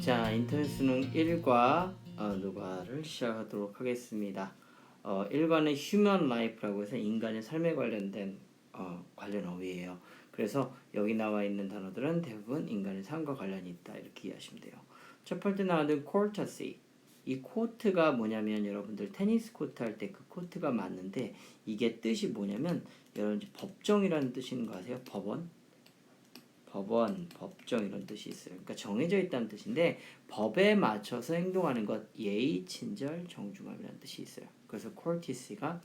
자, 인터넷 수능 1과 누가를 시작하도록 하겠습니다. 1과는 Human Life라고 해서 인간의 삶에 관련된 관련 어휘예요. 그래서 여기 나와 있는 단어들은 대부분 인간의 삶과 관련이 있다 이렇게 이해하시면 돼요. 첫 번째 나오는 courtesy. 이 코트가 뭐냐면 여러분들 테니스 코트 할 때 그 코트가 맞는데 이게 뜻이 뭐냐면 여러분 법정이라는 뜻인 거 아세요? 법원, 법정 이런 뜻이 있어요. 그러니까 정해져 있다는 뜻인데 법에 맞춰서 행동하는 것, 예의, 친절, 정중함이라는 뜻이 있어요. 그래서 courtesy가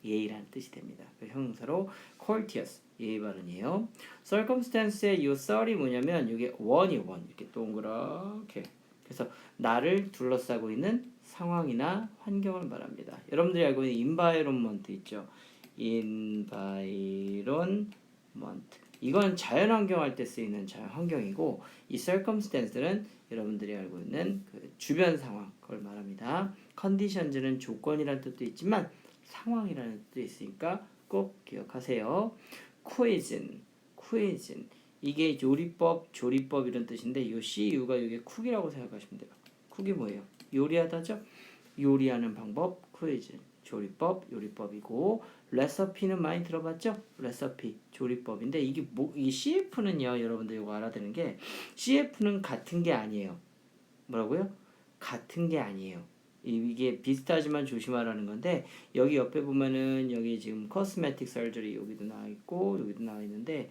예의라는 뜻이 됩니다. 그 형용사로 courteous, 예의 바른이에요. circumstance의 이 썰이 뭐냐면 이게 원 이렇게 동그랗게 그래서 나를 둘러싸고 있는 상황이나 환경을 말합니다. 여러분들이 알고 있는 environment 있죠? environment 이건 자연환경 할 때 쓰이는 자연환경이고 이 circumstance는 여러분들이 알고 있는 그 주변 상황 그걸 말합니다. conditions는 조건이라는 뜻도 있지만 상황이라는 뜻도 있으니까 꼭 기억하세요. cuisine 이게 조리법 이런 뜻인데 이 CU가 이게 쿡이라고 생각하시면 돼요. 쿡이 뭐예요? 요리하다죠? 요리하는 방법 cuisine 조리법, 요리법이고 레시피는 많이 들어봤죠? 레시피, 조리법인데 이게 이 CF는요, 여러분들 이거 알아야 되는 게 CF는 같은 게 아니에요. 뭐라고요? 같은 게 아니에요. 이게 비슷하지만 조심하라는 건데 여기 옆에 보면은 여기 지금 코스메틱 설저리 여기도 나와 있고 여기도 나와 있는데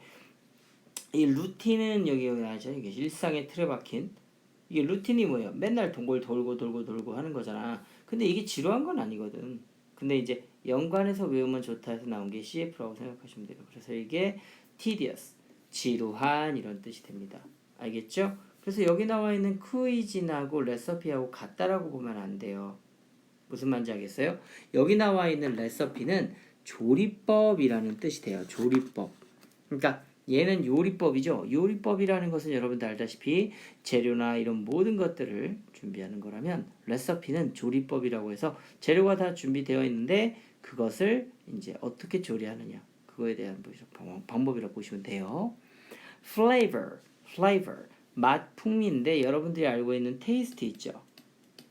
이 루틴은 여기 나와있죠. 이게 일상의 틀에 박힌 이게 루틴이 뭐예요? 맨날 동굴 돌고 하는 거잖아. 근데 이게 지루한 건 아니거든. 근데 이제 연관해서 외우면 좋다 해서 나온 게 CF라고 생각하시면 돼요. 그래서 이게 tedious, 지루한 이런 뜻이 됩니다. 알겠죠? 그래서 여기 나와 있는 cuisine하고 레시피하고 같다라고 보면 안 돼요. 무슨 말인지 알겠어요? 여기 나와 있는 레시피는 조리법이라는 뜻이 돼요. 조리법. 그러니까 얘는 요리법이죠. 요리법이라는 것은 여러분들 알다시피 재료나 이런 모든 것들을 준비하는 거라면 레시피는 조리법이라고 해서 재료가 다 준비되어 있는데 그것을 이제 어떻게 조리하느냐 그거에 대한 방법이라고 보시면 돼요. flavor 맛 풍미인데 여러분들이 알고 있는 taste 있죠.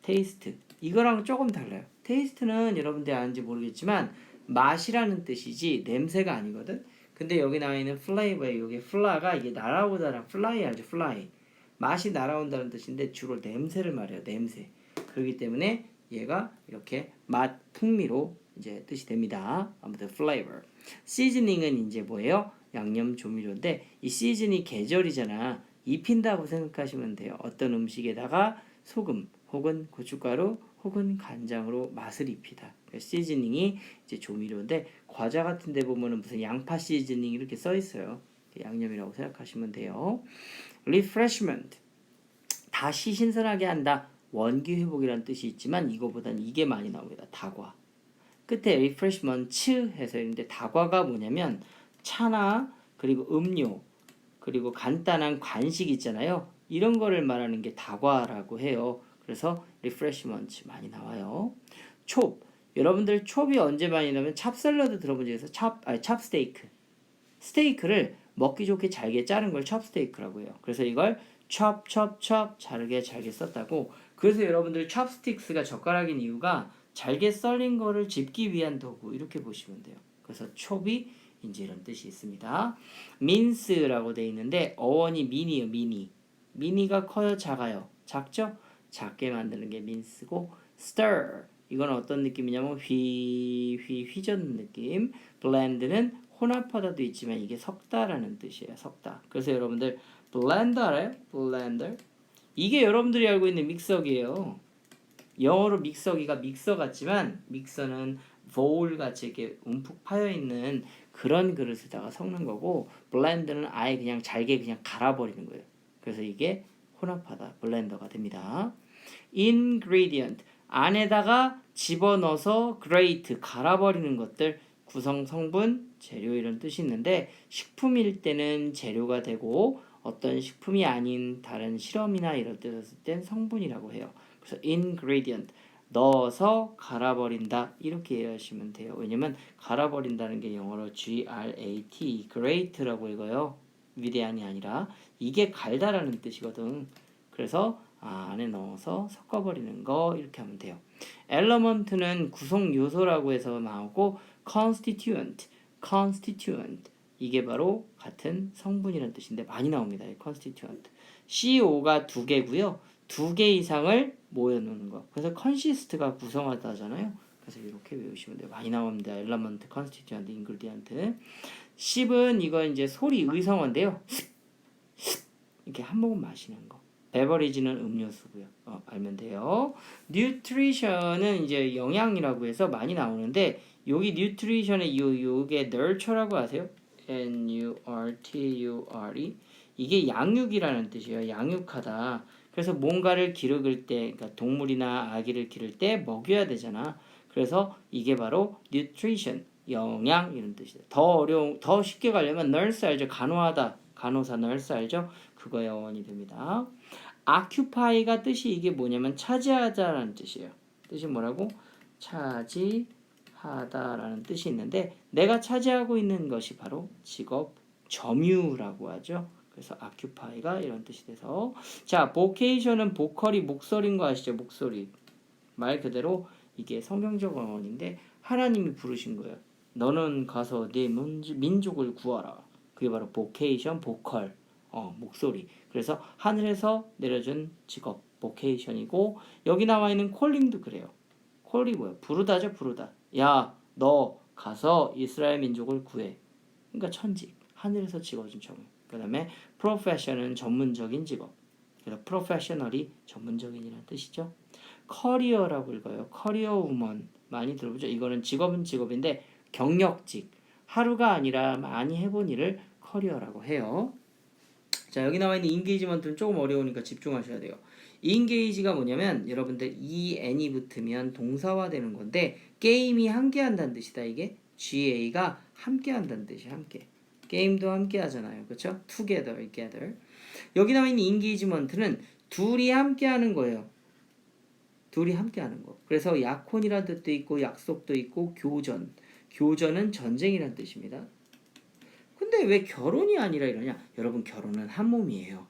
taste 이거랑 조금 달라요. taste는 여러분들이 아는지 모르겠지만 맛이라는 뜻이지 냄새가 아니거든. 근데 여기 나와 있는 flavor에 여기 fla가 이게 날아오다랑 fly 알죠? fly 맛이 날아온다는 뜻인데 주로 냄새를 말해요. 냄새. 그렇기 때문에 얘가 이렇게 맛 풍미로 이제 뜻이 됩니다. 아무튼 flavor. seasoning은 이제 뭐예요? 양념 조미료인데 이 시즌이 계절이잖아. 입힌다고 생각하시면 돼요. 어떤 음식에다가 소금 혹은 고춧가루 혹은 간장으로 맛을 입히다. 시즈닝이 이제 조미료인데 과자 같은 데 보면은 무슨 양파 시즈닝 이렇게 써 있어요. 양념이라고 생각하시면 돼요. refreshment 다시 신선하게 한다. 원기 회복이라는 뜻이 있지만 이거보단 이게 많이 나옵니다. 다과. 끝에 refreshment 해서 있는데 다과가 뭐냐면 차나 그리고 음료 그리고 간단한 간식 있잖아요. 이런 거를 말하는 게 다과라고 해요. 그래서 refreshment 많이 나와요. 촉 여러분들 촉이 언제 많이 나오면 찹샐러드 들어본 적 있어요? 찹스테이크 스테이크를 먹기 좋게 잘게 자른 걸 찹스테이크라고 해요. 그래서 이걸 찹 잘게 썼다고. 그래서 여러분들 찹스틱스가 젓가락인 이유가 잘게 썰린 거를 집기 위한 도구 이렇게 보시면 돼요. 그래서 촉이 이제 이런 뜻이 있습니다. 민스라고 돼 있는데 어원이 미니요. 미니가 커요 작아요? 작죠? 작게 만드는 게 민스고 stir 이건 어떤 느낌이냐면 휘젓는 느낌. blend는 혼합하다도 있지만 이게 섞다라는 뜻이에요. 섞다. 그래서 여러분들 블렌더 알아요? 블렌더 이게 여러분들이 알고 있는 믹서기예요. 영어로 믹서기가 믹서 같지만 믹서는 bowl 같이 이렇게 움푹 파여 있는 그런 그릇에다가 섞는 거고 블렌더는 아예 그냥 잘게 그냥 갈아버리는 거예요. 그래서 이게 혼합하다 블렌더가 됩니다. ingredient 안에다가 집어넣어서 grate 갈아버리는 것들 구성 성분 재료 이런 뜻이 있는데 식품일 때는 재료가 되고 어떤 식품이 아닌 다른 실험이나 이럴 때 썼을 땐 성분이라고 해요. 그래서 ingredient 넣어서 갈아버린다 이렇게 이해하시면 돼요. 왜냐면 갈아버린다는 게 영어로 grate grate라고 읽어요. 위대한이 아니라 이게 갈다라는 뜻이거든. 그래서 안에 넣어서 섞어버리는 거 이렇게 하면 돼요. element는 구성 요소라고 해서 나오고 constituent 이게 바로 같은 성분이라는 뜻인데 많이 나옵니다. constituent. CO가 두 개고요. 두 개 이상을 모여놓는 거. 그래서 consist가 구성하다잖아요. 그래서 이렇게 외우시면 돼요. 많이 나옵니다. element, constituent, ingredient. 10은 이거 이제 소리 의성어인데요. 이렇게 한 모금 마시는 거. 베버리지는 음료수고요. 알면 돼요. nutrition은 이제 영양이라고 해서 많이 나오는데 여기 nutrition의 요게 nurture라고 아세요? N-U-R-T-U-R-E 이게 양육이라는 뜻이에요. 양육하다. 그래서 뭔가를 기르을 때, 그러니까 동물이나 아기를 기를 때 먹여야 되잖아. 그래서 이게 바로 nutrition, 영양 이런 뜻이에요. 더 쉽게 가려면 nurse 알죠? 간호하다, 간호사 nurse 알죠? 그거의 어원이 됩니다. occupy가 뜻이 이게 뭐냐면 차지하다라는 뜻이에요. 뜻이 뭐라고? 차지하다라는 뜻이 있는데 내가 차지하고 있는 것이 바로 직업 점유라고 하죠. 그래서 occupy가 이런 뜻이 돼서 자, vocation은 보컬이 목소리인 거 아시죠? 목소리. 말 그대로 이게 성경적 어원인데 하나님이 부르신 거예요. 너는 가서 네 민족을 구하라. 그게 바로 vocation, 보컬. 목소리. 그래서 하늘에서 내려준 직업, vocation이고 여기 나와 있는 calling도 그래요. call이 뭐야? 부르다죠, 부르다. 야, 너 가서 이스라엘 민족을 구해. 그러니까 천직, 하늘에서 지어준 청해. 그 다음에 profession은 전문적인 직업. 그래서 professionally 전문적인이라는 뜻이죠. 커리어라고 읽어요. 커리어 우먼 많이 들어보죠. 이거는 직업은 직업인데 경력직. 하루가 아니라 많이 해본 일을 커리어라고 해요. 자, 여기 나와 있는 인게이지먼트는 조금 어려우니까 집중하셔야 돼요. 인게이지가 뭐냐면 여러분들 en이 붙으면 동사화 되는 건데 게임이 함께 한다는 뜻이다. 이게 GA가 함께 한다는 뜻이 함께. 게임도 함께 하잖아요. 그렇죠? together. 여기 나와 있는 인게이지먼트는 둘이 함께 하는 거예요. 둘이 함께 하는 거. 그래서 약혼이라는 뜻도 있고 약속도 있고 교전. 교전은 전쟁이라는 뜻입니다. 근데 왜 결혼이 아니라 이러냐? 여러분 결혼은 한 몸이에요.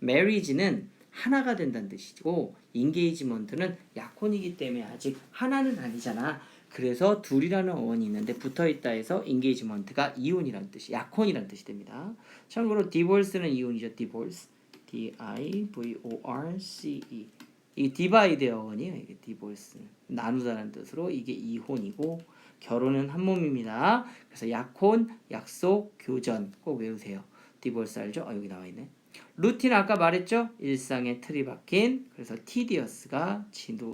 marriage는 하나가 된다는 뜻이고 engagement는 약혼이기 때문에 아직 하나는 아니잖아. 그래서 둘이라는 어원이 있는데 붙어있다 해서 engagement가 이혼이라는 뜻이 약혼이라는 뜻이 됩니다. 참고로 divorce는 이혼이죠. divorce. D-I-V-O-R-C-E 이게 divide의 어원이에요. 이게 divorce 나누다는 뜻으로 이게 이혼이고 결혼은 한 몸입니다. 그래서 약혼, 약속, 교전 꼭 외우세요. 디볼스 알죠? 여기 나와 있네. 루틴 아까 말했죠? 일상의 틀이 박힌. 그래서 tedious가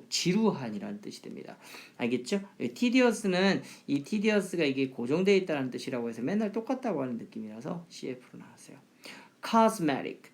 지루한이라는 뜻이 됩니다. 알겠죠? tedious는 이 tedious가 이게 고정되어 있다는 뜻이라고 해서 맨날 똑같다고 하는 느낌이라서 CF로 나왔어요. cosmetic.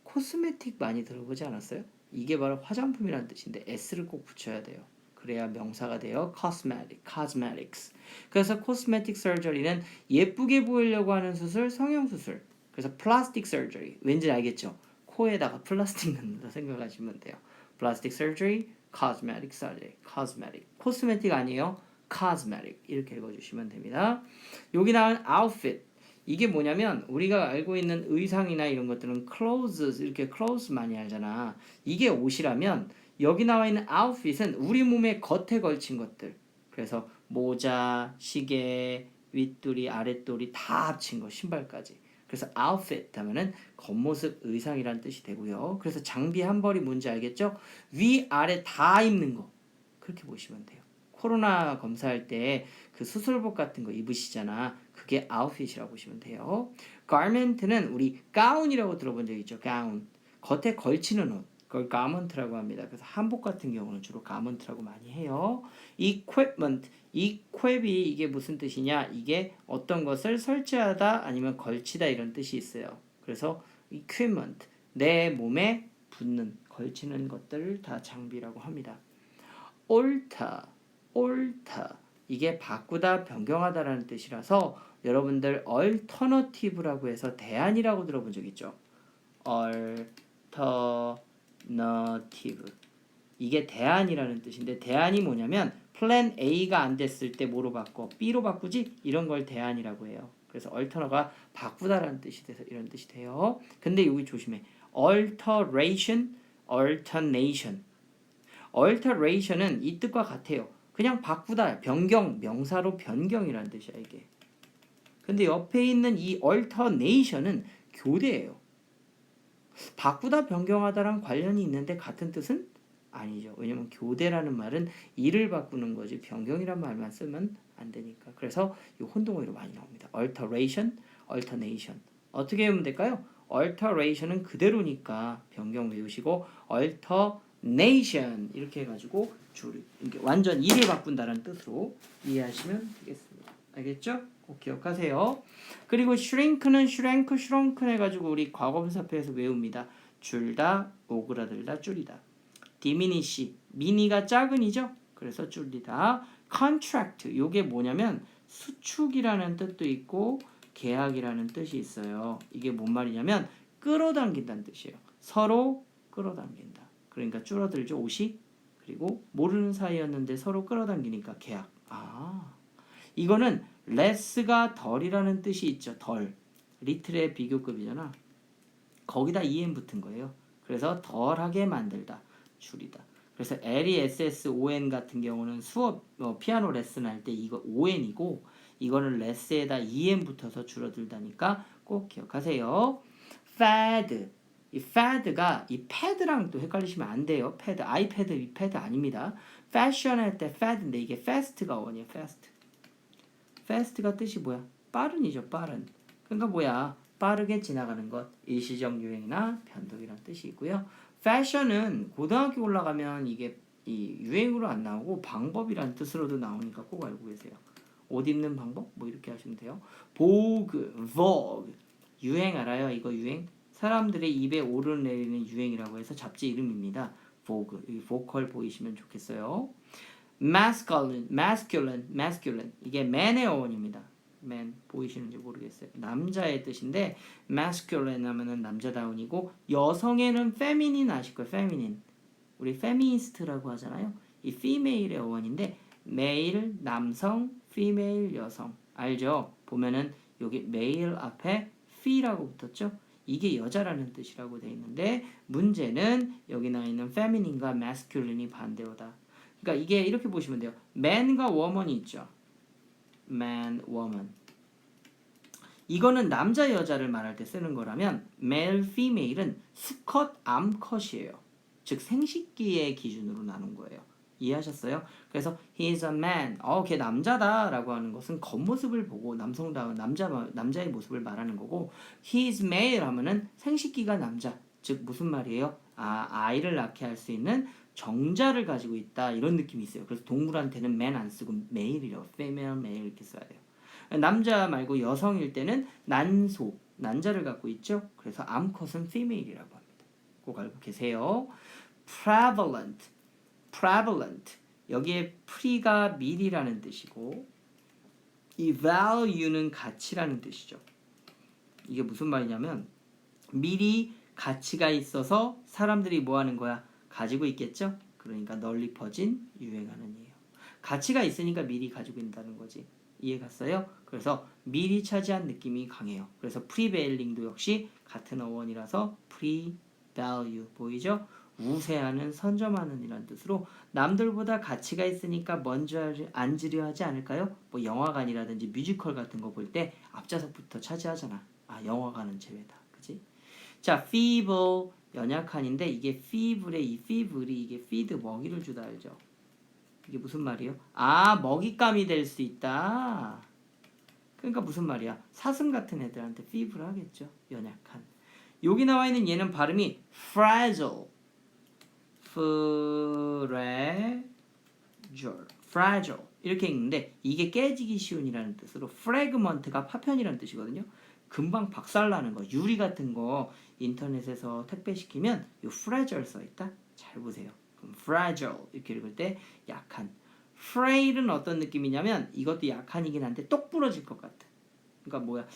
코스메틱 많이 들어보지 않았어요? 이게 바로 화장품이라는 뜻인데 S를 꼭 붙여야 돼요. 그래야 명사가 돼요. cosmetics. 그래서 cosmetic surgery는 예쁘게 보이려고 하는 수술, 성형수술. 그래서 plastic surgery. 왠지 알겠죠? 코에다가 플라스틱 넣는다 생각하시면 돼요. plastic surgery, cosmetic surgery. cosmetic. 코스메틱 아니에요. cosmetic. 이렇게 읽어주시면 됩니다. 여기 나온 outfit. 이게 뭐냐면 우리가 알고 있는 의상이나 이런 것들은 clothes 이렇게 clothes 많이 알잖아. 이게 옷이라면 여기 나와 있는 outfit은 우리 몸의 겉에 걸친 것들. 그래서 모자, 시계, 윗도리, 아랫도리 다 합친 거, 신발까지. 그래서 outfit 하면은 겉모습 의상이란 뜻이 되고요. 그래서 장비 한 벌이 뭔지 알겠죠? 위, 아래 다 입는 거. 그렇게 보시면 돼요. 코로나 검사할 때 그 수술복 같은 거 입으시잖아. 그게 outfit이라고 보시면 돼요. garment는 우리 가운이라고 들어본 적 있죠? 가운. 겉에 걸치는 옷. 그걸 가먼트라고 합니다. 그래서 한복 같은 경우는 주로 가먼트라고 많이 해요. equipment, equip이 이게 무슨 뜻이냐? 이게 어떤 것을 설치하다 아니면 걸치다 이런 뜻이 있어요. 그래서 equipment, 내 몸에 붙는, 걸치는 것들을 다 장비라고 합니다. alter, 이게 바꾸다, 변경하다라는 뜻이라서 여러분들 alternative라고 해서 대안이라고 들어본 적 있죠? alternative. 이게 대안이라는 뜻인데 대안이 뭐냐면 플랜 A가 안 됐을 때 뭐로 바꿔? B로 바꾸지? 이런 걸 대안이라고 해요. 그래서 alterna가 바꾸다라는 뜻이 돼서 이런 뜻이 돼요. 근데 여기 조심해. alteration, alternation. alteration은 이 뜻과 같아요. 그냥 바꾸다, 변경, 명사로 변경이라는 뜻이야 이게. 근데 옆에 있는 이 alternation은 교대예요. 바꾸다, 변경하다랑 관련이 있는데 같은 뜻은 아니죠. 왜냐면 교대라는 말은 일을 바꾸는 거지 변경이란 말만 쓰면 안 되니까. 그래서 이 혼동어로 많이 나옵니다. alteration, alternation. 어떻게 외우면 될까요? alteration은 그대로니까 변경 외우시고 alternation 이렇게 해가지고 줄이 이렇게 완전 일을 바꾼다는 뜻으로 이해하시면 되겠습니다. 알겠죠? 꼭 기억하세요. 그리고 shrink는 shrank, shrunken 해가지고 우리 과거분사표에서 외웁니다. 줄다, 오그라들다, 줄이다. diminish, 미니가 작은이죠. 그래서 줄이다. contract, 요게 뭐냐면 수축이라는 뜻도 있고 계약이라는 뜻이 있어요. 이게 뭔 말이냐면 끌어당긴다는 뜻이에요. 서로 끌어당긴다. 그러니까 줄어들죠, 옷이. 그리고 모르는 사이였는데 서로 끌어당기니까 계약. 이거는 less가 덜이라는 뜻이 있죠. 덜. little의 비교급이잖아. 거기다 en 붙은 거예요. 그래서 덜하게 만들다. 줄이다. 그래서 LESSON 같은 경우는 수업 피아노 레슨 할 때 이거 ON이고 이거는 레스에다 EN 붙어서 줄어들다니까 꼭 기억하세요. fad. 이 fad가 이 패드랑 또 헷갈리시면 안 돼요. 패드, 아이패드, 이 패드 아닙니다. 패션 할 때 fad인데 이게 fast가 원이에요. fast. fast가 뜻이 뭐야? 빠른이죠. 빠른. 그러니까 뭐야? 빠르게 지나가는 것. 일시적 유행이나 변동이라는 뜻이 있고요. fashion은 고등학교 올라가면 이게 이 유행으로 안 나오고 방법이라는 뜻으로도 나오니까 꼭 알고 계세요. 옷 입는 방법? 뭐 이렇게 하시면 돼요. vogue, vogue. 유행 알아요? 이거 유행? 사람들의 입에 오르내리는 유행이라고 해서 잡지 이름입니다. vogue. 이 보컬 보이시면 좋겠어요. masculine, masculine, masculine. 이게 man의 어원입니다. man 보이시는지 모르겠어요. 남자의 뜻인데 masculine 하면은 남자다운이고 여성에는 feminine 아실 거예요. feminine. 우리 feminist라고 하잖아요. 이 female의 어원인데 male 남성, female 여성. 알죠? 보면은 여기 male 앞에 fe라고 붙었죠? 이게 여자라는 뜻이라고 돼 있는데 문제는 여기 나와 있는 feminine과 masculine이 반대어다. 그러니까 이게 이렇게 보시면 돼요. man과 woman이 있죠. man, woman. 이거는 남자 여자를 말할 때 쓰는 거라면 male, female은 수컷, 암컷이에요. 즉 생식기의 기준으로 나눈 거예요. 이해하셨어요? 그래서 he is a man. 걔 남자다라고 하는 것은 겉모습을 보고 남성다운 남자의 모습을 말하는 거고 he is male 하면은 생식기가 남자. 즉 무슨 말이에요? 아이를 낳게 할 수 있는 정자를 가지고 있다 이런 느낌이 있어요. 그래서 동물한테는 man 안 쓰고 male이라고 female, male 이렇게 써야 돼요. 남자 말고 여성일 때는 난소, 난자를 갖고 있죠. 그래서 암컷은 female이라고 합니다. 꼭 알고 계세요. prevalent, prevalent. 여기에 pre가 밀이라는 뜻이고 이 value는 가치라는 뜻이죠. 이게 무슨 말이냐면 밀이 가치가 있어서 사람들이 뭐 하는 거야? 가지고 있겠죠? 그러니까 널리 퍼진 유행하는 이에요. 가치가 있으니까 밀이 가지고 있다는 거지. 이해 갔어요? 그래서 밀이 차지한 느낌이 강해요. 그래서 prevailing도 역시 같은 어원이라서 pre-value 보이죠? 우세하는, 선점하는 이란 뜻으로 남들보다 가치가 있으니까 먼저 앉으려 하지 않을까요? 뭐 영화관이라든지 뮤지컬 같은 거 볼 때 앞좌석부터 차지하잖아. 영화관은 제외다. 그치? 자, feeble 연약한인데 이게 feeble의 이 feeble이 이게 feed 먹이를 주다 알죠? 이게 무슨 말이에요? 먹잇감이 될 수 있다. 그러니까 무슨 말이야? 사슴 같은 애들한테 feeble 하겠죠. 연약한. 여기 나와 있는 얘는 발음이 fragile, fragile 이렇게 읽는데 이게 깨지기 쉬운이라는 뜻으로 fragment가 파편이라는 뜻이거든요. 금방 박살나는 거, 유리 같은 거 인터넷에서 택배 시키면 이 fragile 써있다. 잘 보세요. 그럼 fragile 이렇게 읽을 때 약한. frail은 어떤 느낌이냐면 이것도 약한이긴 한데 똑 부러질 것 같아. 그러니까 뭐야?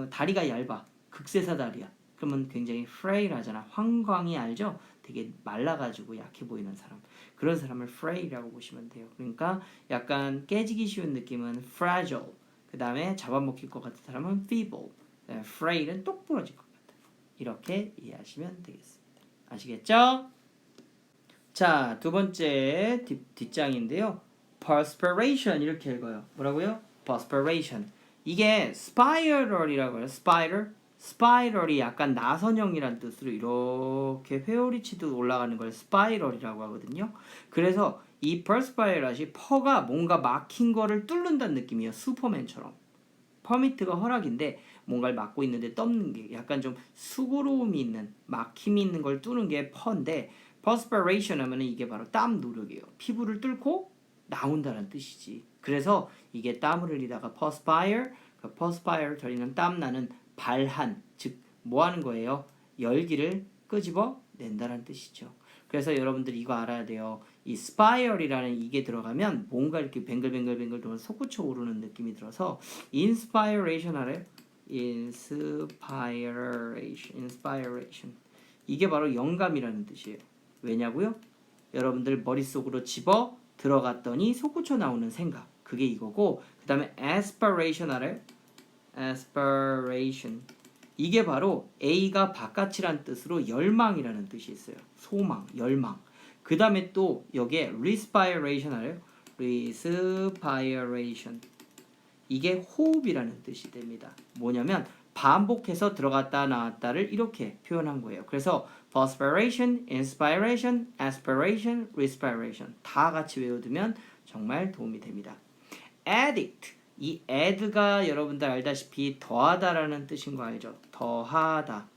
다리가 얇아. 극세사 다리야. 그러면 굉장히 frail하잖아. 황광이 알죠? 되게 말라가지고 약해 보이는 사람. 그런 사람을 frail이라고 보시면 돼요. 그러니까 약간 깨지기 쉬운 느낌은 fragile. 그 다음에 잡아먹힐 것 같은 사람은 feeble. frail은 똑 부러질 것 같아. 이렇게 이해하시면 되겠습니다. 아시겠죠? 자, 두 번째 뒷장인데요. perspiration 이렇게 읽어요. 뭐라고요? perspiration. 이게 spiral이라고 해요. spiral이 약간 나선형이란 뜻으로 이렇게 회오리 치듯 올라가는 걸 spiral이라고 하거든요. 그래서 이 perspiration이 퍼가 뭔가 막힌 거를 뚫는다는 느낌이에요. 슈퍼맨처럼. 퍼미트가 허락인데 뭔가를 막고 있는데 떴는 게 약간 좀 수고로움이 있는 막힘이 있는 걸 뚫는 게 퍼인데 perspiration 하면은 이게 바로 땀 노력이에요. 피부를 뚫고 나온다는 뜻이지. 그래서 이게 땀을 흘리다가 perspire 저리는 땀 나는 발한 즉 뭐 하는 거예요? 열기를 끄집어 낸다는 뜻이죠. 그래서 여러분들 이거 알아야 돼요. 이 spire이라는 이게 들어가면 뭔가 이렇게 뱅글뱅글뱅글 도는 솟구쳐 오르는 느낌이 들어서 inspiration 알아요? inspiration. 이게 바로 영감이라는 뜻이에요. 왜냐고요? 여러분들 머릿속으로 집어 들어갔더니 솟구쳐 나오는 생각. 그게 이거고 그 다음에 aspiration 알아요? aspiration. 이게 바로 A가 바깥이란 뜻으로 열망이라는 뜻이 있어요. 소망, 열망. 그 다음에 또 여기에 respiration 알아요? respiration. 이게 호흡이라는 뜻이 됩니다. 뭐냐면 반복해서 들어갔다 나왔다를 이렇게 표현한 거예요. 그래서 perspiration, inspiration, aspiration, respiration 다 같이 외워두면 정말 도움이 됩니다. addict. 이 add가 여러분들 알다시피 더하다라는 뜻인 거 알죠? 더하다.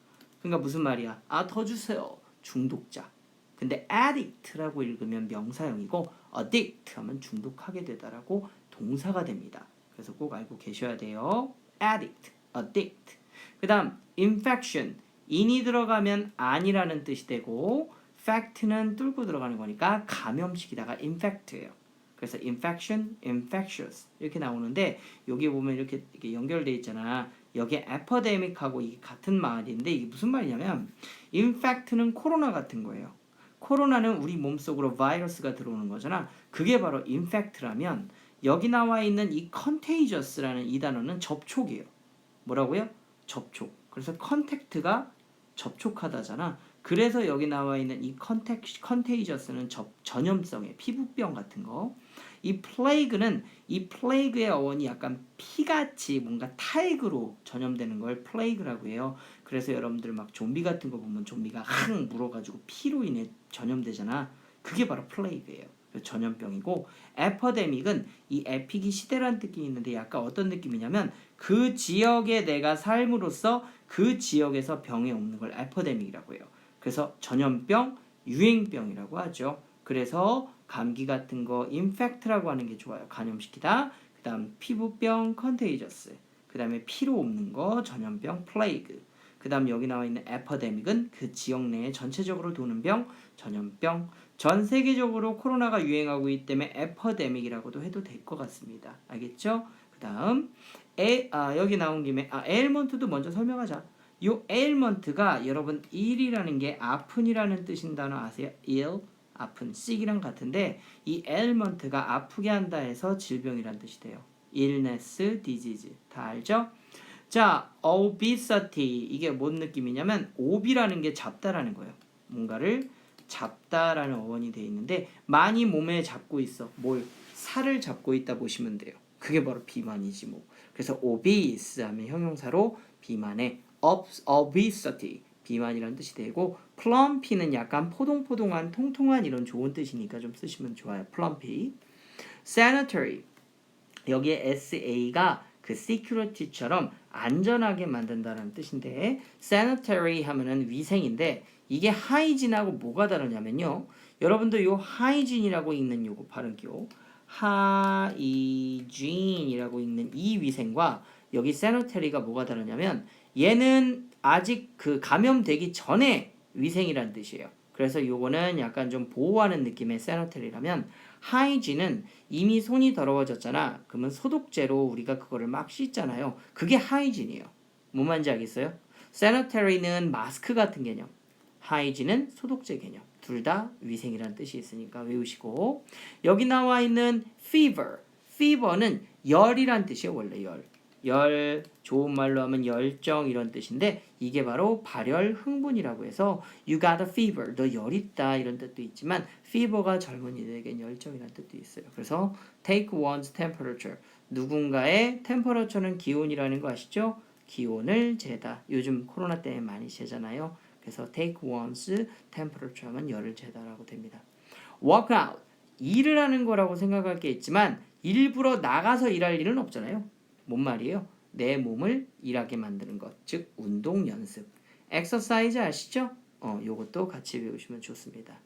그러니까 무슨 말이야? 아, 더 주세요. 중독자. 근데 addict라고 읽으면 명사형이고 addict 하면 중독하게 되다라고 동사가 됩니다. 그래서 꼭 알고 계셔야 돼요. addict. 그 다음 infection. in이 들어가면 안이라는 뜻이 되고 fact는 뚫고 들어가는 거니까 감염식이다가 infect예요. 그래서 infection, infectious 이렇게 나오는데 여기 보면 이렇게 연결돼 있잖아. 여기에 epidemic하고 이게 같은 말인데 이게 무슨 말이냐면 infect는 코로나 같은 거예요. 코로나는 우리 몸속으로 바이러스가 들어오는 거잖아. 그게 바로 infect라면 여기 나와 있는 이 contagious라는 이 단어는 접촉이에요. 뭐라고요? 접촉. 그래서 contact가 접촉하다잖아. 그래서 여기 나와 있는 이 contagious는 전염성의 피부병 같은 거. 이 플레이그는 이 플레이그의 어원이 약간 피같이 뭔가 탈그로 전염되는 걸 플레이그라고 해요. 그래서 여러분들 막 좀비 같은 거 보면 좀비가 항 물어가지고 피로 인해 전염되잖아. 그게 바로 플레이그예요. 전염병이고 에퍼데믹은 이 에픽이 시대란 뜻이 있는데 약간 어떤 느낌이냐면 그 지역에 내가 삶으로써 그 지역에서 병에 옮는 걸 에퍼데믹이라고 해요. 그래서 전염병, 유행병이라고 하죠. 그래서 감기 같은 거 infect라고 하는 게 좋아요. 감염시키다. 그 다음 피부병 contagious. 그 다음에 피로 옮는 거 전염병 plague. 그 다음 여기 나와 있는 epidemic은 그 지역 내에 전체적으로 도는 병 전염병. 전 세계적으로 코로나가 유행하고 있기 때문에 epidemic이라고도 해도 될 것 같습니다. 알겠죠? 그 다음 여기 나온 김에 ailment도 먼저 설명하자. 요 ailment가 여러분 ill이라는 게 아픈이라는 뜻인 단어 아세요? ill, 아픈, sick이랑 같은데 이 ailment가 아프게 한다 해서 질병이란 뜻이 돼요. illness, disease 다 알죠? 자, obesity 이게 뭔 느낌이냐면 ob이라는 게 잡다라는 거예요. 뭔가를 잡다라는 어원이 돼 있는데 많이 몸에 잡고 있어. 뭘? 살을 잡고 있다 보시면 돼요. 그게 바로 비만이지 뭐. 그래서 obese 하면 형용사로 비만의 obesity 비만이라는 뜻이 되고 plumpy는 약간 포동포동한 통통한 이런 좋은 뜻이니까 좀 쓰시면 좋아요. plumpy. sanitary 여기에 SA가 그 security처럼 안전하게 만든다는 뜻인데 sanitary 하면은 위생인데 이게 hygiene하고 뭐가 다르냐면요. 여러분들 요 hygiene이라고 읽는 요거 발음기요. hygiene이라고 읽는 이 위생과 여기 sanitary가 뭐가 다르냐면 얘는 아직 그 감염되기 전에 위생이란 뜻이에요. 그래서 요거는 약간 좀 보호하는 느낌의 sanitary라면 hygiene은 이미 손이 더러워졌잖아. 그러면 소독제로 우리가 그거를 막 씻잖아요. 그게 hygiene이에요. 뭔 말인지 알겠어요? sanitary는 마스크 같은 개념. hygiene은 소독제 개념. 둘 다 위생이라는 뜻이 있으니까 외우시고 여기 나와 있는 fever는 열이란 뜻이에요. 원래 열. 열, 좋은 말로 하면 열정 이런 뜻인데 이게 바로 발열 흥분이라고 해서 you got a fever, 너 열 있다 이런 뜻도 있지만 fever가 젊은이들에겐 열정이라는 뜻도 있어요. 그래서 take one's temperature, 누군가의 temperature는 기온이라는 거 아시죠? 기온을 재다. 요즘 코로나 때문에 많이 재잖아요. 그래서 take one's temperature 하면 열을 재다라고 됩니다. work out, 일을 하는 거라고 생각할 게 있지만 일부러 나가서 일할 일은 없잖아요. 뭔 말이에요? 내 몸을 일하게 만드는 것, 즉 운동 연습. exercise 아시죠? 요것도 같이 배우시면 좋습니다.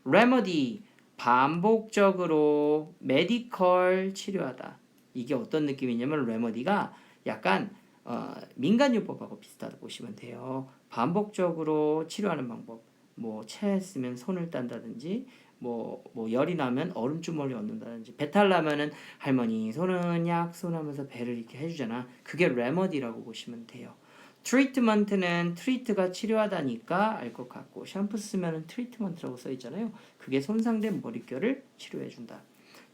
remedy, 반복적으로 medical 치료하다. 이게 어떤 느낌이냐면 remedy가 약간 민간요법하고 비슷하다고 보시면 돼요. 반복적으로 치료하는 방법. 뭐 체했으면 손을 딴다든지 뭐 열이 나면 얼음주머니 얻는다든지 배탈 나면은 할머니 손은 약손 하면서 배를 이렇게 해주잖아. 그게 레머디라고 보시면 돼요. 트리트먼트는 트리트가 치료하다니까 알 것 같고 샴푸 쓰면은 트리트먼트라고 써 있잖아요. 그게 손상된 머릿결을 치료해준다.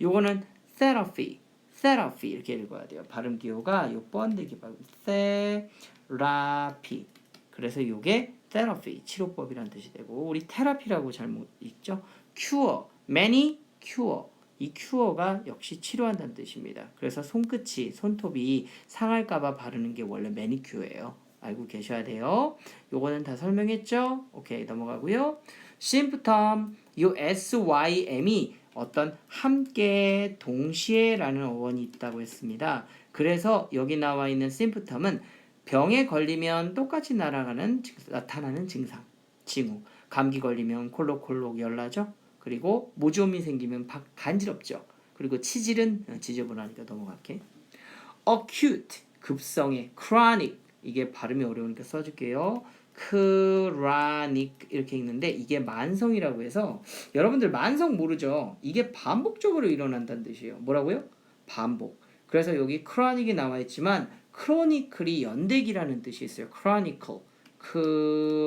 요거는 therapy, therapy 이렇게 읽어야 돼요. 발음 기호가 요 번데기 발음 therapy. 그래서 요게 therapy 치료법이라는 뜻이 되고 우리 테라피라고 잘못 읽죠. cure, many cure. 이 cure가 역시 치료한다는 뜻입니다. 그래서 손끝이, 손톱이 상할까봐 바르는 게 원래 매니큐어예요. 알고 계셔야 돼요. 요거는 다 설명했죠? 오케이, 넘어가고요. symptom, 요 SYM이 어떤 함께, 동시에라는 어원이 있다고 했습니다. 그래서 여기 나와 있는 symptom은 병에 걸리면 똑같이 나타나는 증상, 징후. 감기 걸리면 콜록콜록 열나죠? 그리고 모주염이 생기면 간지럽죠. 그리고 치질은 지저분하니까 넘어갈게. acute, 급성의, chronic, 이게 발음이 어려우니까 써줄게요. chronic 이렇게 읽는데 이게 만성이라고 해서 여러분들 만성 모르죠? 이게 반복적으로 일어난다는 뜻이에요. 뭐라고요? 반복. 그래서 여기 chronic이 나와 있지만 chronically 연대기라는 뜻이 있어요. chronicle. 크로니컬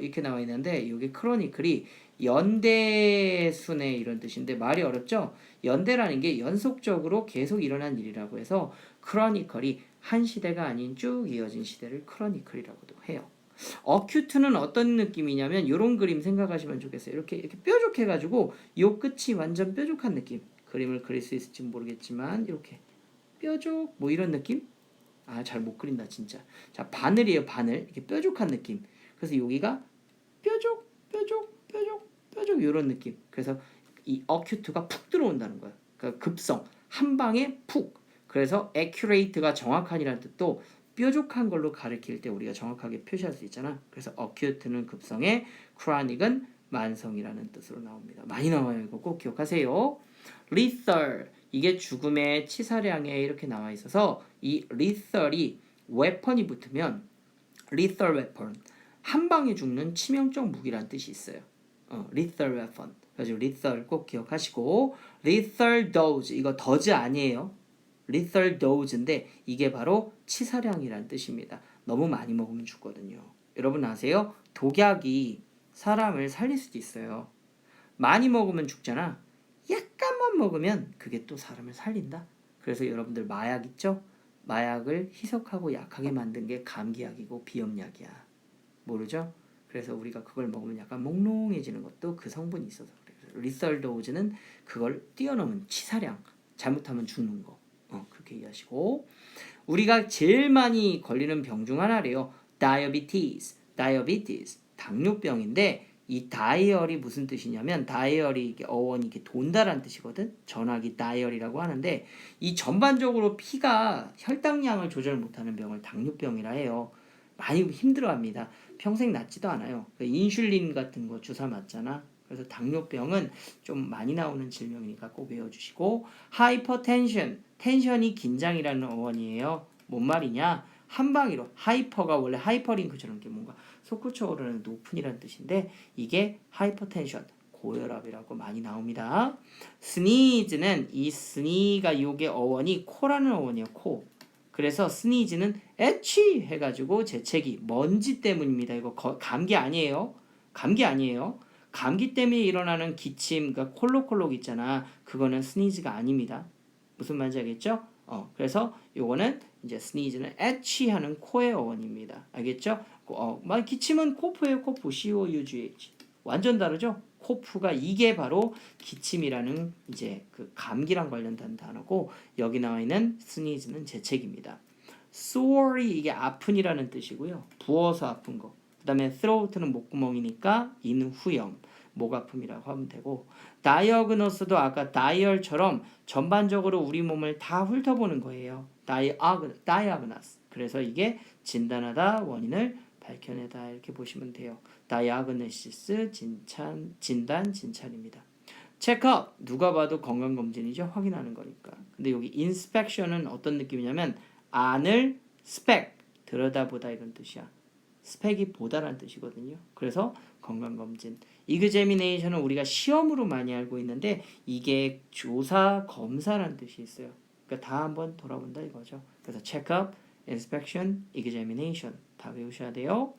이렇게 나와 있는데 이게 크로니클이 연대순의 이런 뜻인데 말이 어렵죠? 연대라는 게 연속적으로 계속 일어난 일이라고 해서 크로니컬이 한 시대가 아닌 쭉 이어진 시대를 크로니클이라고도 해요. 어큐트는 어떤 느낌이냐면 이런 그림 생각하시면 좋겠어요. 이렇게 뾰족해 가지고 요 끝이 완전 뾰족한 느낌. 그림을 그릴 수 있을지 모르겠지만 이렇게 뾰족 뭐 이런 느낌? 잘 못 그린다 진짜. 자, 바늘이에요, 바늘. 이렇게 뾰족한 느낌. 그래서 여기가 뾰족 이런 느낌. 그래서 이 어큐트가 푹 들어온다는 거야. 그러니까 급성, 한 방에 푹. 그래서 accurate가 정확한이라는 뜻도 뾰족한 걸로 가리킬 때 우리가 정확하게 표시할 수 있잖아. 그래서 acute는 급성에 chronic은 만성이라는 뜻으로 나옵니다. 많이 나와요. 이거 꼭 기억하세요. lethal, 이게 죽음의 치사량에 이렇게 나와 있어서 이 lethal이 weapon이 붙으면 lethal weapon, 한 방에 죽는 치명적 무기란 뜻이 있어요. lethal weapon. 그래서 lethal 꼭 기억하시고 lethal dose, 이거 dose 아니에요. lethal dose인데 이게 바로 치사량이란 뜻입니다. 너무 많이 먹으면 죽거든요. 여러분 아세요? 독약이 사람을 살릴 수도 있어요. 많이 먹으면 죽잖아. 약간만 먹으면 그게 또 사람을 살린다. 그래서 여러분들 마약 있죠? 마약을 희석하고 약하게 만든 게 감기약이고 비염약이야. 모르죠? 그래서 우리가 그걸 먹으면 약간 몽롱해지는 것도 그 성분이 있어서 그래요. 리설 도즈는 그걸 뛰어넘은 치사량, 잘못하면 죽는 거. 그렇게 이해하시고 우리가 제일 많이 걸리는 병 중 하나래요. diabetes, 당뇨병인데 이 다이얼이 무슨 뜻이냐면 다이얼이 이게 어원이 이렇게 돈다라는 뜻이거든. 전화기 다이얼이라고 하는데 이 전반적으로 피가 혈당량을 조절 못하는 병을 당뇨병이라 해요. 많이 힘들어합니다. 평생 낫지도 않아요. 인슐린 같은 거 주사 맞잖아. 그래서 당뇨병은 좀 많이 나오는 질병이니까 꼭 외워주시고 하이퍼텐션, 텐션이 긴장이라는 어원이에요. 뭔 말이냐? 한방위로 하이퍼가 원래 하이퍼링크처럼 이렇게 뭔가 솟구쳐 오르는 높은이라는 뜻인데 이게 하이퍼텐션, 고혈압이라고 많이 나옵니다. 스니즈는 이 스니가 요게 어원이 코라는 어원이에요. 코. 그래서 스니즈는 애취 해가지고 재채기, 먼지 때문입니다. 이거 감기 아니에요. 감기 아니에요. 감기 때문에 일어나는 기침, 그러니까 콜록콜록 있잖아. 그거는 스니즈가 아닙니다. 무슨 말인지 알겠죠? 그래서 요거는 이제 sneeze는 애취하는 코의 어원입니다. 알겠죠? 기침은 코프예요. 코프. COUGH. 완전 다르죠? 코프가 이게 바로 기침이라는 이제 그 감기랑 관련된 단어고 여기 나와 있는 sneeze는 재채기입니다. sore 이게 아픈이라는 뜻이고요. 부어서 아픈 거. 그다음에 throat는 목구멍이니까 인후염, 목 아픔이라고 하면 되고 diagnose도 아까 dial처럼 전반적으로 우리 몸을 다 훑어보는 거예요. diagnose. 그래서 이게 진단하다, 원인을 밝혀내다 이렇게 보시면 돼요. diagnosis 진단, 진찰입니다. 체크업 누가 봐도 건강검진이죠. 확인하는 거니까. 근데 여기 inspection은 어떤 느낌이냐면 안을 spec 들여다보다 이런 뜻이야. 스펙이 보다라는 뜻이거든요. 그래서 건강검진. examination은 우리가 시험으로 많이 알고 있는데 이게 조사, 검사라는 뜻이 있어요. 그러니까 다 한번 돌아본다 이거죠. 그래서 check-up, inspection, examination 다 외우셔야 돼요.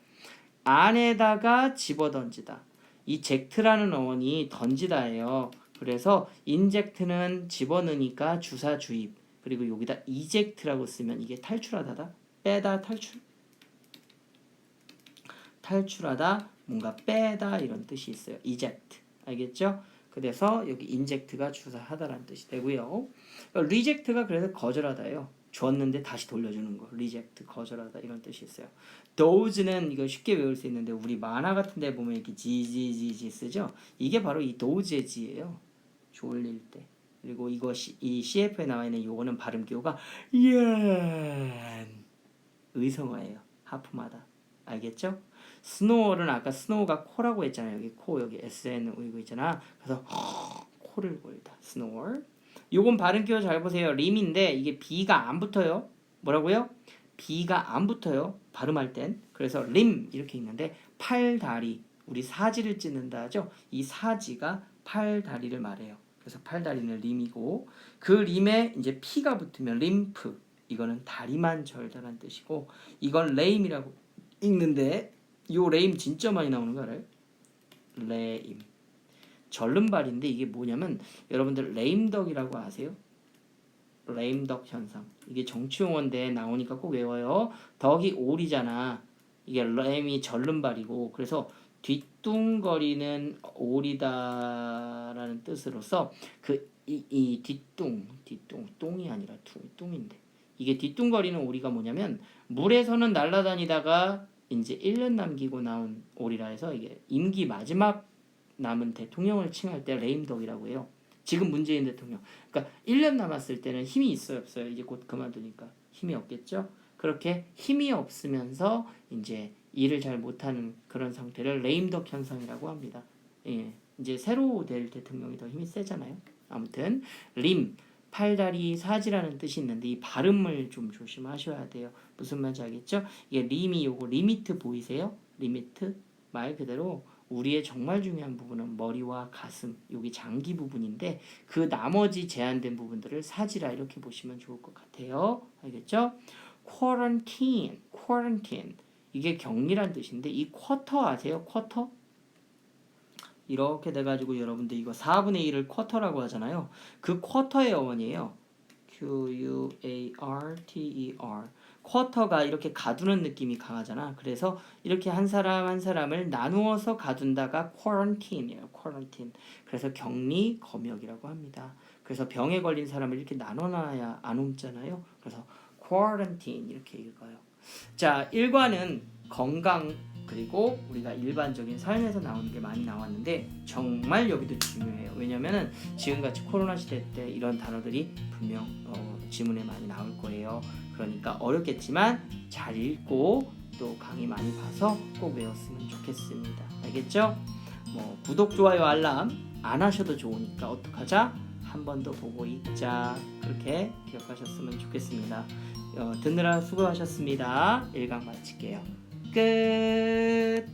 안에다가 집어던지다. 이 젝트라는 어원이 던지다예요. 그래서 인젝트는 집어넣으니까 주사 주입. 그리고 여기다 이젝트라고 쓰면 이게 탈출하다다. 빼다, 탈출하다, 뭔가 빼다 이런 뜻이 있어요. eject. 알겠죠? 그래서 여기 inject가 주사하다라는 뜻이 되고요. reject가 그래서 거절하다예요. 줬는데 다시 돌려주는 거. reject, 거절하다 이런 뜻이 있어요. dose는 이거 쉽게 외울 수 있는데 우리 만화 같은 데 보면 이렇게 지지지지 쓰죠? 이게 바로 이 dose의 지예요. 졸릴 때. 그리고 이것이 이 CF에 나와 있는 요거는 발음 기호가 연 의성어예요. 하품하다. 알겠죠? 스노어는 아까 스노우가 코라고 했잖아요. 여기 코, 여기 SN 이거 있잖아. 그래서 코를 골다. 스노어. 요건 발음 기호 잘 보세요. 림인데 이게 B가 안 붙어요. 뭐라고요? B가 안 붙어요. 발음할 땐. 그래서 림 이렇게 있는데 팔다리. 우리 사지를 찢는다 하죠. 이 사지가 팔다리를 말해요. 그래서 팔다리는 림이고 그 림에 이제 P가 붙으면 림프. 이거는 다리만 절다란 뜻이고 이건 레임이라고 읽는데 요 레임 진짜 많이 나오는 거 알아요? 레임. 절름발인데 이게 뭐냐면 여러분들 레임덕이라고 아세요? 레임덕 현상. 이게 정치용어인데 나오니까 꼭 외워요. 덕이 오리잖아. 이게 레임이 절름발이고 그래서 뒤뚱거리는 오리다라는 뜻으로서 이 똥이 아니라 뚱인데 이게 뒤뚱거리는 오리가 뭐냐면 물에서는 날아다니다가 이제 1년 남기고 나온 오리라 해서 이게 임기 마지막 남은 대통령을 칭할 때 레임덕이라고 해요. 지금 문재인 대통령. 그러니까 1년 남았을 때는 힘이 있어요, 없어요? 이제 곧 그만두니까 힘이 없겠죠? 그렇게 힘이 없으면서 이제 일을 잘 못하는 그런 상태를 레임덕 현상이라고 합니다. 예, 이제 새로 될 대통령이 더 힘이 세잖아요. 아무튼 림 팔다리 사지라는 뜻이 있는데 이 발음을 좀 조심하셔야 돼요. 무슨 말인지 알겠죠? 이게 림이 요거 리미트 보이세요? 리미트 말 그대로 우리의 정말 중요한 부분은 머리와 가슴 여기 장기 부분인데 그 나머지 제한된 부분들을 사지라 이렇게 보시면 좋을 것 같아요. 알겠죠? quarantine 이게 격리란 뜻인데 이 쿼터 아세요? 쿼터? 이렇게 돼가지고 여러분들 이거 4분의 1을 쿼터라고 하잖아요. 그 쿼터의 어원이에요. Q-U-A-R-T-E-R 쿼터가 이렇게 가두는 느낌이 강하잖아. 그래서 이렇게 한 사람 한 사람을 나누어서 가둔다가 quarantine이에요. quarantine. 그래서 격리, 검역이라고 합니다. 그래서 병에 걸린 사람을 이렇게 나눠놔야 안 옮잖아요. 그래서 quarantine 이렇게 읽어요. 자, 1과는 건강 그리고 우리가 일반적인 삶에서 나오는 게 많이 나왔는데 정말 여기도 중요해요. 왜냐면은 지금같이 코로나 시대 때 이런 단어들이 분명 지문에 많이 나올 거예요. 그러니까 어렵겠지만 잘 읽고 또 강의 많이 봐서 꼭 외웠으면 좋겠습니다. 알겠죠? 뭐 구독, 좋아요, 알람 안 하셔도 좋으니까 어떡하자? 한 번 더 보고 있자. 그렇게 기억하셨으면 좋겠습니다. 듣느라 수고하셨습니다. 1강 마칠게요. 끝.